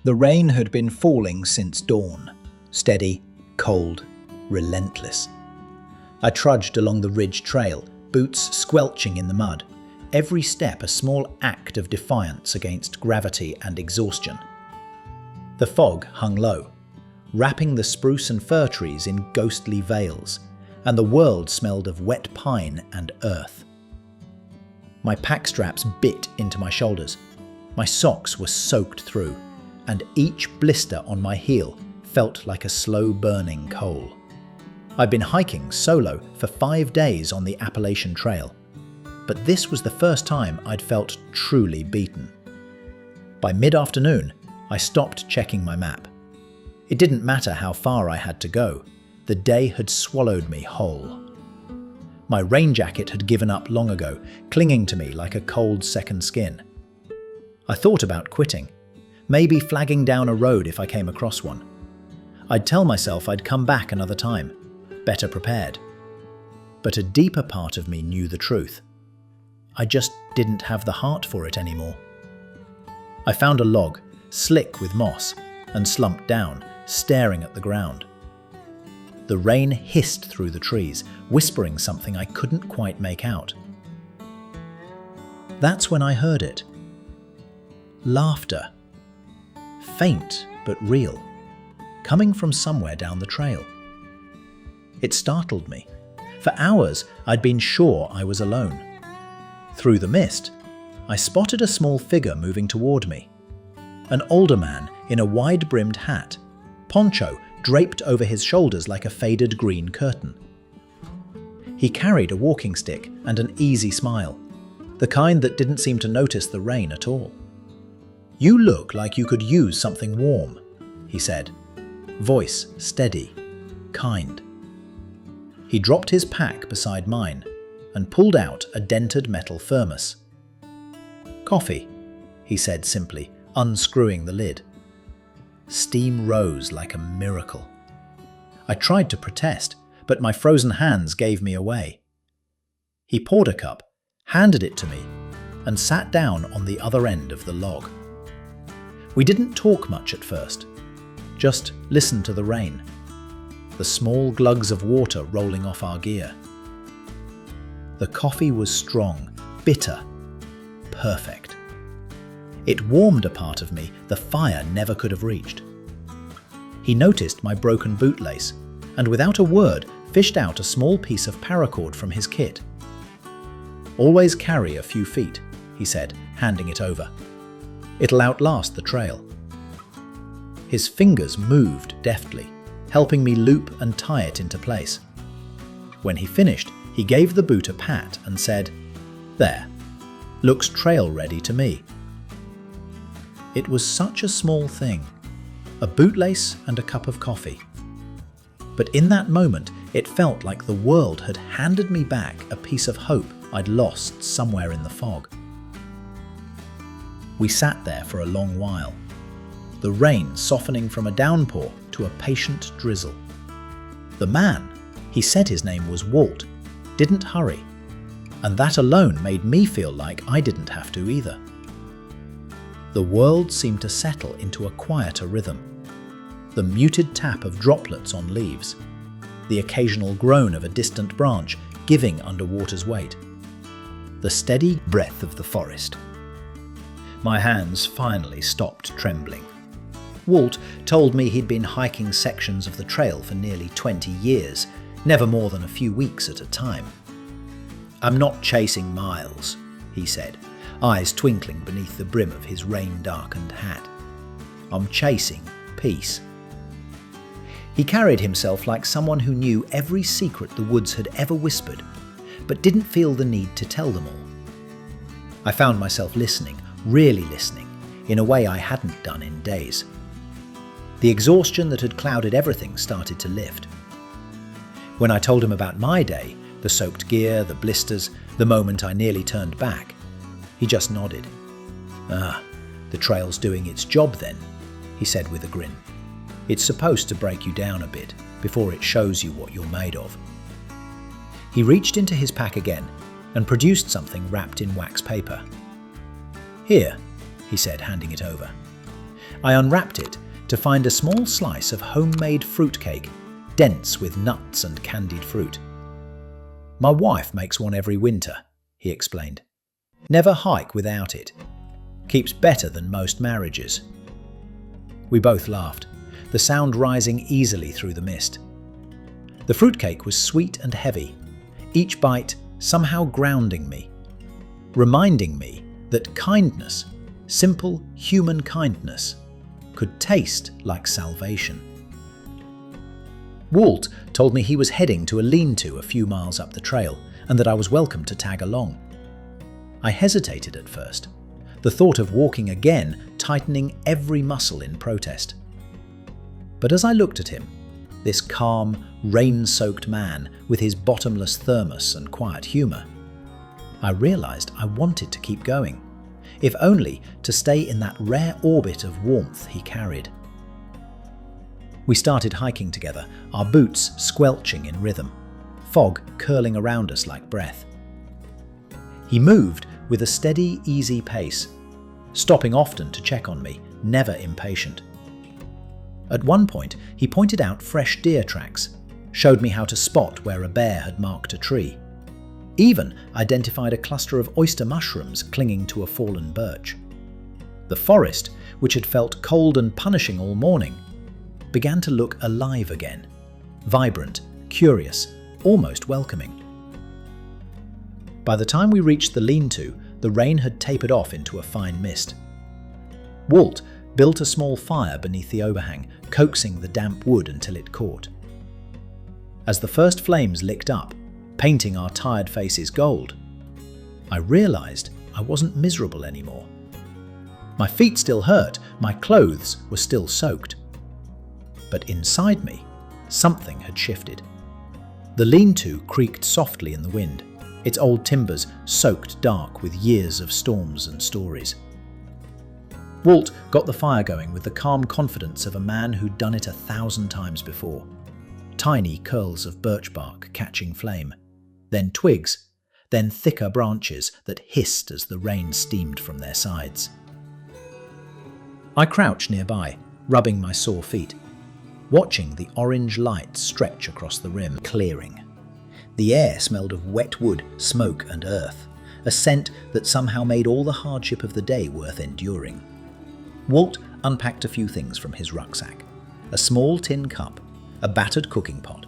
The rain had been falling since dawn, steady, cold, relentless. I trudged along the ridge trail, boots squelching in the mud, every step a small act of defiance against gravity and exhaustion. The fog hung low, wrapping the spruce and fir trees in ghostly veils, and the world smelled of wet pine and earth. My pack straps bit into my shoulders, my socks were soaked through, and each blister on my heel felt like a slow-burning coal. I'd been hiking solo for 5 days on the Appalachian Trail, but this was the first time I'd felt truly beaten. By mid-afternoon, I stopped checking my map. It didn't matter how far I had to go, the day had swallowed me whole. My rain jacket had given up long ago, clinging to me like a cold second skin. I thought about quitting, maybe flagging down a road if I came across one. I'd tell myself I'd come back another time, better prepared. But a deeper part of me knew the truth. I just didn't have the heart for it anymore. I found a log, slick with moss, and slumped down, staring at the ground. The rain hissed through the trees, whispering something I couldn't quite make out. That's when I heard it. Laughter. Faint but real, coming from somewhere down the trail. It startled me. For hours, I'd been sure I was alone. Through the mist, I spotted a small figure moving toward me. An older man in a wide-brimmed hat, poncho draped over his shoulders like a faded green curtain. He carried a walking stick and an easy smile, the kind that didn't seem to notice the rain at all. "You look like you could use something warm," he said, voice steady, kind. He dropped his pack beside mine and pulled out a dented metal thermos. "Coffee," he said simply, unscrewing the lid. Steam rose like a miracle. I tried to protest, but my frozen hands gave me away. He poured a cup, handed it to me, and sat down on the other end of the log. We didn't talk much at first, just listened to the rain, the small glugs of water rolling off our gear. The coffee was strong, bitter, perfect. It warmed a part of me the fire never could have reached. He noticed my broken bootlace, and without a word fished out a small piece of paracord from his kit. "Always carry a few feet," he said, handing it over. "It'll outlast the trail." His fingers moved deftly, helping me loop and tie it into place. When he finished, he gave the boot a pat and said, "There, looks trail ready to me." It was such a small thing, a bootlace and a cup of coffee. But in that moment, it felt like the world had handed me back a piece of hope I'd lost somewhere in the fog. We sat there for a long while, the rain softening from a downpour to a patient drizzle. The man, he said his name was Walt, didn't hurry, and that alone made me feel like I didn't have to either. The world seemed to settle into a quieter rhythm. The muted tap of droplets on leaves, the occasional groan of a distant branch giving under water's weight, the steady breath of the forest. My hands finally stopped trembling. Walt told me he'd been hiking sections of the trail for nearly 20 years, never more than a few weeks at a time. "I'm not chasing miles," he said, eyes twinkling beneath the brim of his rain-darkened hat. "I'm chasing peace." He carried himself like someone who knew every secret the woods had ever whispered, but didn't feel the need to tell them all. I found myself listening, really listening, in a way I hadn't done in days. The exhaustion that had clouded everything started to lift. When I told him about my day, the soaked gear, the blisters, the moment I nearly turned back, he just nodded. "Ah, the trail's doing its job then," he said with a grin. "It's supposed to break you down a bit before it shows you what you're made of." He reached into his pack again and produced something wrapped in wax paper. "Here," he said, handing it over. I unwrapped it to find a small slice of homemade fruitcake, dense with nuts and candied fruit. "My wife makes one every winter," he explained. "Never hike without it. Keeps better than most marriages." We both laughed, the sound rising easily through the mist. The fruitcake was sweet and heavy, each bite somehow grounding me, reminding me that kindness, simple human kindness, could taste like salvation. Walt told me he was heading to a lean-to a few miles up the trail and that I was welcome to tag along. I hesitated at first, the thought of walking again tightening every muscle in protest. But as I looked at him, this calm, rain-soaked man with his bottomless thermos and quiet humour, I realised I wanted to keep going, if only to stay in that rare orbit of warmth he carried. We started hiking together, our boots squelching in rhythm, fog curling around us like breath. He moved with a steady, easy pace, stopping often to check on me, never impatient. At one point, he pointed out fresh deer tracks, showed me how to spot where a bear had marked a tree, even identified a cluster of oyster mushrooms clinging to a fallen birch. The forest, which had felt cold and punishing all morning, began to look alive again, vibrant, curious, almost welcoming. By the time we reached the lean-to, the rain had tapered off into a fine mist. Walt built a small fire beneath the overhang, coaxing the damp wood until it caught. As the first flames licked up, painting our tired faces gold, I realised I wasn't miserable anymore. My feet still hurt, my clothes were still soaked. But inside me, something had shifted. The lean-to creaked softly in the wind, its old timbers soaked dark with years of storms and stories. Walt got the fire going with the calm confidence of a man who'd done it 1,000 times before. Tiny curls of birch bark catching flame, then twigs, then thicker branches that hissed as the rain steamed from their sides. I crouched nearby, rubbing my sore feet, watching the orange light stretch across the rim, clearing. The air smelled of wet wood, smoke and earth, a scent that somehow made all the hardship of the day worth enduring. Walt unpacked a few things from his rucksack: a small tin cup, a battered cooking pot,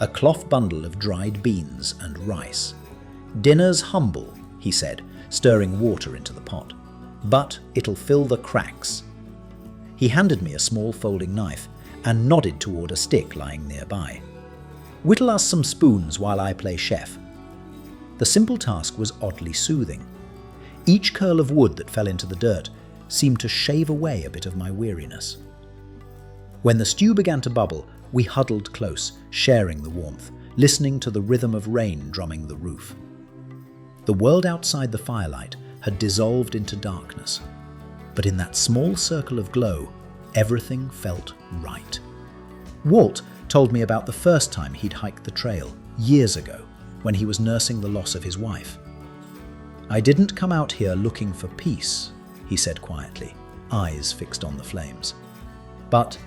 a cloth bundle of dried beans and rice. "Dinner's humble," he said, stirring water into the pot, "but it'll fill the cracks." He handed me a small folding knife and nodded toward a stick lying nearby. "Whittle us some spoons while I play chef." The simple task was oddly soothing. Each curl of wood that fell into the dirt seemed to shave away a bit of my weariness. When the stew began to bubble, we huddled close, sharing the warmth, listening to the rhythm of rain drumming the roof. The world outside the firelight had dissolved into darkness, but in that small circle of glow, everything felt right. Walt told me about the first time he'd hiked the trail, years ago, when he was nursing the loss of his wife. "I didn't come out here looking for peace," he said quietly, eyes fixed on the flames. "But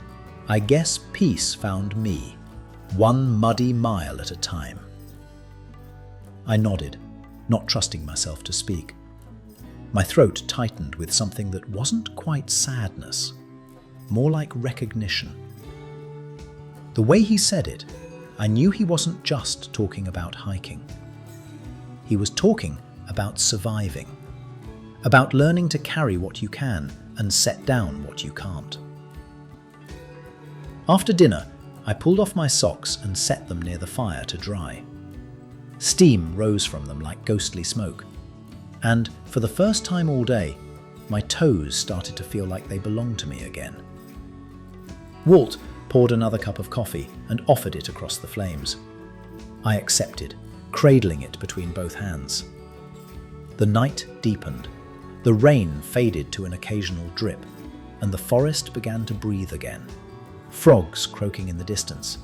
I guess peace found me, one muddy mile at a time." I nodded, not trusting myself to speak. My throat tightened with something that wasn't quite sadness, more like recognition. The way he said it, I knew he wasn't just talking about hiking. He was talking about surviving, about learning to carry what you can and set down what you can't. After dinner, I pulled off my socks and set them near the fire to dry. Steam rose from them like ghostly smoke, and for the first time all day, my toes started to feel like they belonged to me again. Walt poured another cup of coffee and offered it across the flames. I accepted, cradling it between both hands. The night deepened, the rain faded to an occasional drip, and the forest began to breathe again. Frogs croaking in the distance,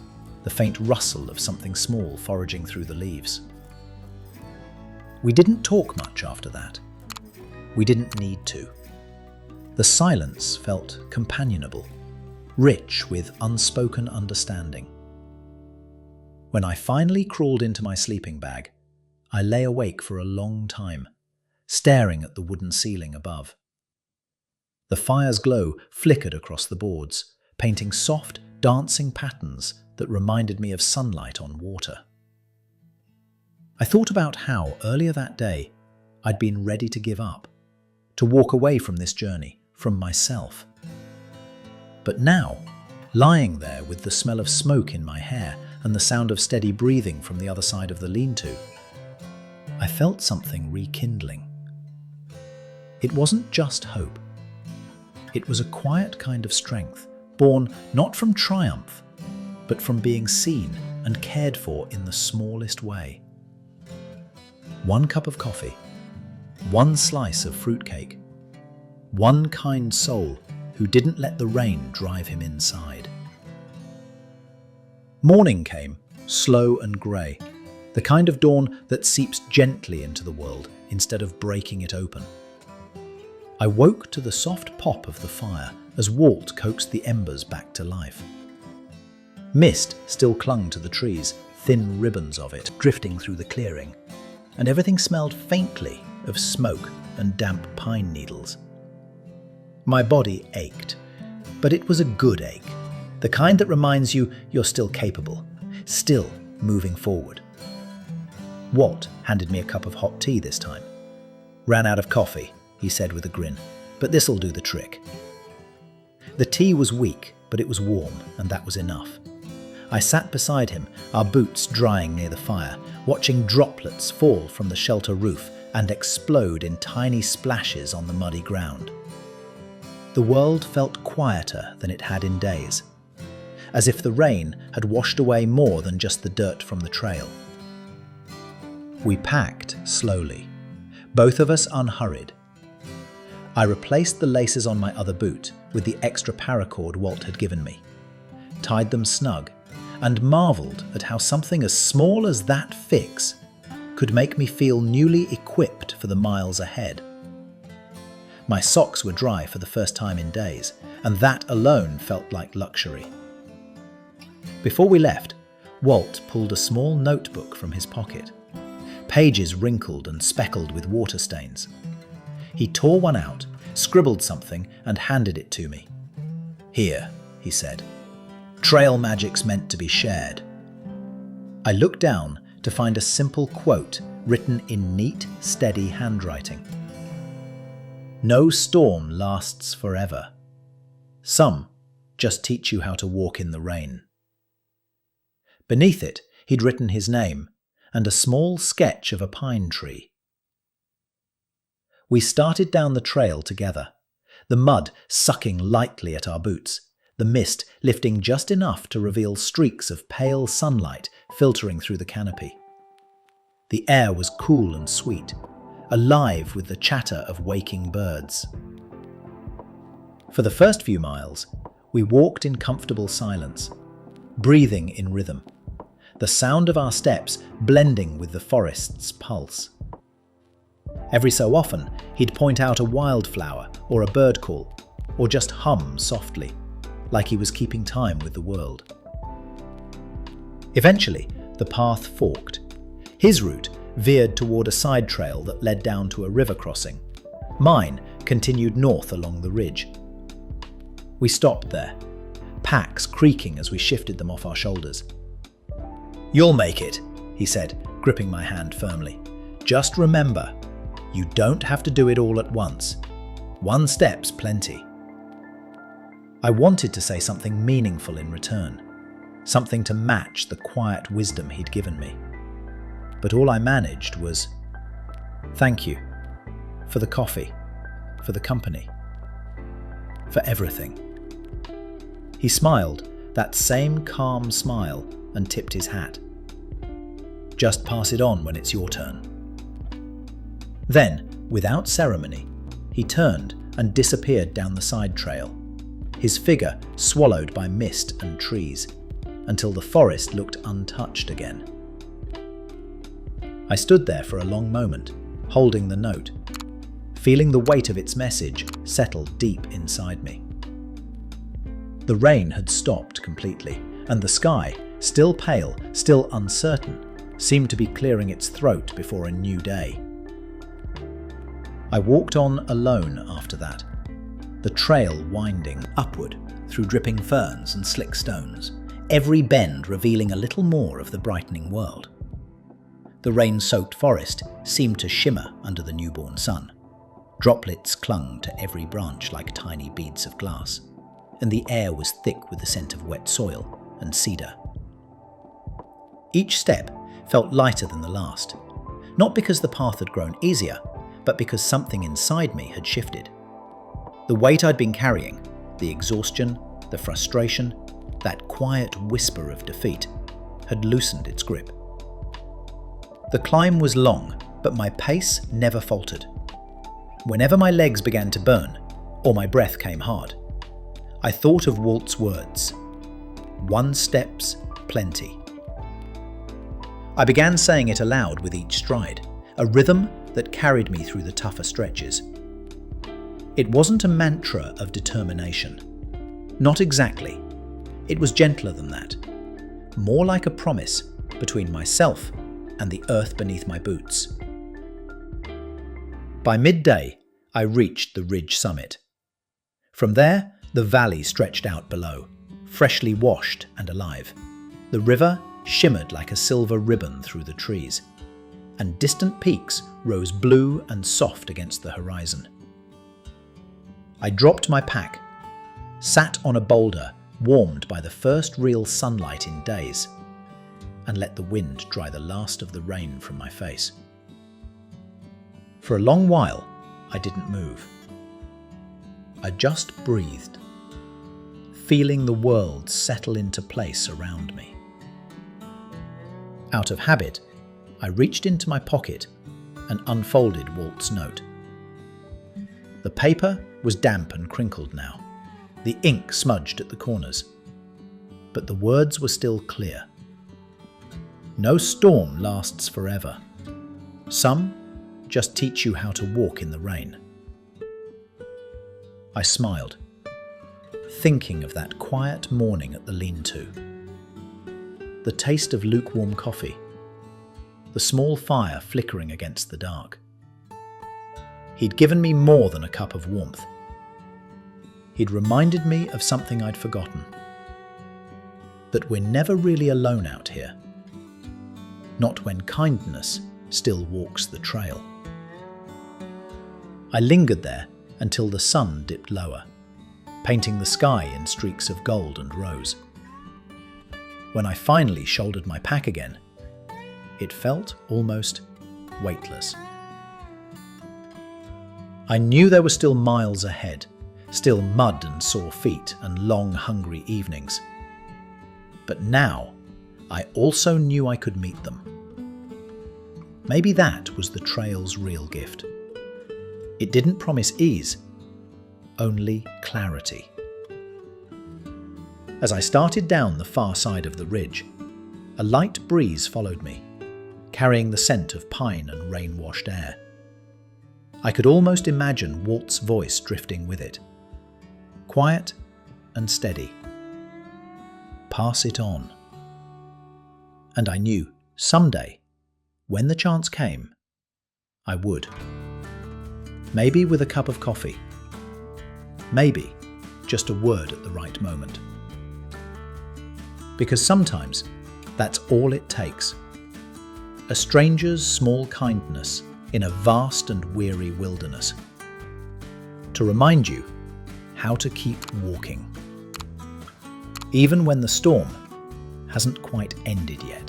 the faint rustle of something small foraging through the leaves. We didn't talk much after that. We didn't need to. The silence felt companionable, rich with unspoken understanding. When I finally crawled into my sleeping bag, I lay awake for a long time, staring at the wooden ceiling above. The fire's glow flickered across the boards, painting soft, dancing patterns that reminded me of sunlight on water. I thought about how, earlier that day, I'd been ready to give up, to walk away from this journey, from myself. But now, lying there with the smell of smoke in my hair and the sound of steady breathing from the other side of the lean-to, I felt something rekindling. It wasn't just hope. It was a quiet kind of strength, born not from triumph, but from being seen and cared for in the smallest way. 1 cup of coffee, 1 slice of fruitcake, 1 kind soul who didn't let the rain drive him inside. Morning came, slow and grey, the kind of dawn that seeps gently into the world instead of breaking it open. I woke to the soft pop of the fire as Walt coaxed the embers back to life. Mist still clung to the trees, thin ribbons of it drifting through the clearing, and everything smelled faintly of smoke and damp pine needles. My body ached, but it was a good ache, the kind that reminds you you're still capable, still moving forward. Walt handed me a cup of hot tea this time. "Ran out of coffee," he said with a grin, "but this'll do the trick." The tea was weak, but it was warm, and that was enough. I sat beside him, our boots drying near the fire, watching droplets fall from the shelter roof and explode in tiny splashes on the muddy ground. The world felt quieter than it had in days, as if the rain had washed away more than just the dirt from the trail. We packed slowly, both of us unhurried. I replaced the laces on my other boot with the extra paracord Walt had given me, tied them snug, and marvelled at how something as small as that fix could make me feel newly equipped for the miles ahead. My socks were dry for the first time in days, and that alone felt like luxury. Before we left, Walt pulled a small notebook from his pocket, pages wrinkled and speckled with water stains. He tore one out, scribbled something, and handed it to me. "Here," he said. "Trail magic's meant to be shared." I looked down to find a simple quote written in neat, steady handwriting. "No storm lasts forever. Some just teach you how to walk in the rain." Beneath it, he'd written his name and a small sketch of a pine tree. We started down the trail together, the mud sucking lightly at our boots, the mist lifting just enough to reveal streaks of pale sunlight filtering through the canopy. The air was cool and sweet, alive with the chatter of waking birds. For the first few miles, we walked in comfortable silence, breathing in rhythm, the sound of our steps blending with the forest's pulse. Every so often, he'd point out a wildflower or a bird call, or just hum softly, like he was keeping time with the world. Eventually, the path forked. His route veered toward a side trail that led down to a river crossing. Mine continued north along the ridge. We stopped there, packs creaking as we shifted them off our shoulders. "You'll make it," he said, gripping my hand firmly. "Just remember, you don't have to do it all at once. 1 step's plenty." I wanted to say something meaningful in return, something to match the quiet wisdom he'd given me. But all I managed was, "Thank you. For the coffee. For the company. For everything." He smiled, that same calm smile, and tipped his hat. "Just pass it on when it's your turn." Then, without ceremony, he turned and disappeared down the side trail, his figure swallowed by mist and trees, until the forest looked untouched again. I stood there for a long moment, holding the note, feeling the weight of its message settle deep inside me. The rain had stopped completely, and the sky, still pale, still uncertain, seemed to be clearing its throat before a new day. I walked on alone after that, the trail winding upward through dripping ferns and slick stones, every bend revealing a little more of the brightening world. The rain-soaked forest seemed to shimmer under the newborn sun. Droplets clung to every branch like tiny beads of glass, and the air was thick with the scent of wet soil and cedar. Each step felt lighter than the last, not because the path had grown easier, but because something inside me had shifted. The weight I'd been carrying, the exhaustion, the frustration, that quiet whisper of defeat, had loosened its grip. The climb was long, but my pace never faltered. Whenever my legs began to burn, or my breath came hard, I thought of Walt's words, "One step's plenty." I began saying it aloud with each stride, a rhythm that carried me through the tougher stretches. It wasn't a mantra of determination. Not exactly. It was gentler than that. More like a promise between myself and the earth beneath my boots. By midday, I reached the ridge summit. From there, the valley stretched out below, freshly washed and alive. The river shimmered like a silver ribbon through the trees, and distant peaks rose blue and soft against the horizon. I dropped my pack, sat on a boulder warmed by the first real sunlight in days, and let the wind dry the last of the rain from my face. For a long while, I didn't move. I just breathed, feeling the world settle into place around me. Out of habit, I reached into my pocket and unfolded Walt's note. The paper was damp and crinkled now, the ink smudged at the corners, but the words were still clear. No storm lasts forever. Some just teach you how to walk in the rain. I smiled, thinking of that quiet morning at the lean-to. The taste of lukewarm coffee, the small fire flickering against the dark. He'd given me more than a cup of warmth. He'd reminded me of something I'd forgotten. That we're never really alone out here. Not when kindness still walks the trail. I lingered there until the sun dipped lower, painting the sky in streaks of gold and rose. When I finally shouldered my pack again, it felt almost weightless. I knew there were still miles ahead, still mud and sore feet and long, hungry evenings. But now, I also knew I could meet them. Maybe that was the trail's real gift. It didn't promise ease, only clarity. As I started down the far side of the ridge, a light breeze followed me, carrying the scent of pine and rain-washed air. I could almost imagine Walt's voice drifting with it, quiet and steady. Pass it on. And I knew someday, when the chance came, I would. Maybe with a cup of coffee. Maybe just a word at the right moment. Because sometimes that's all it takes. A stranger's small kindness in a vast and weary wilderness. To remind you how to keep walking. Even when the storm hasn't quite ended yet.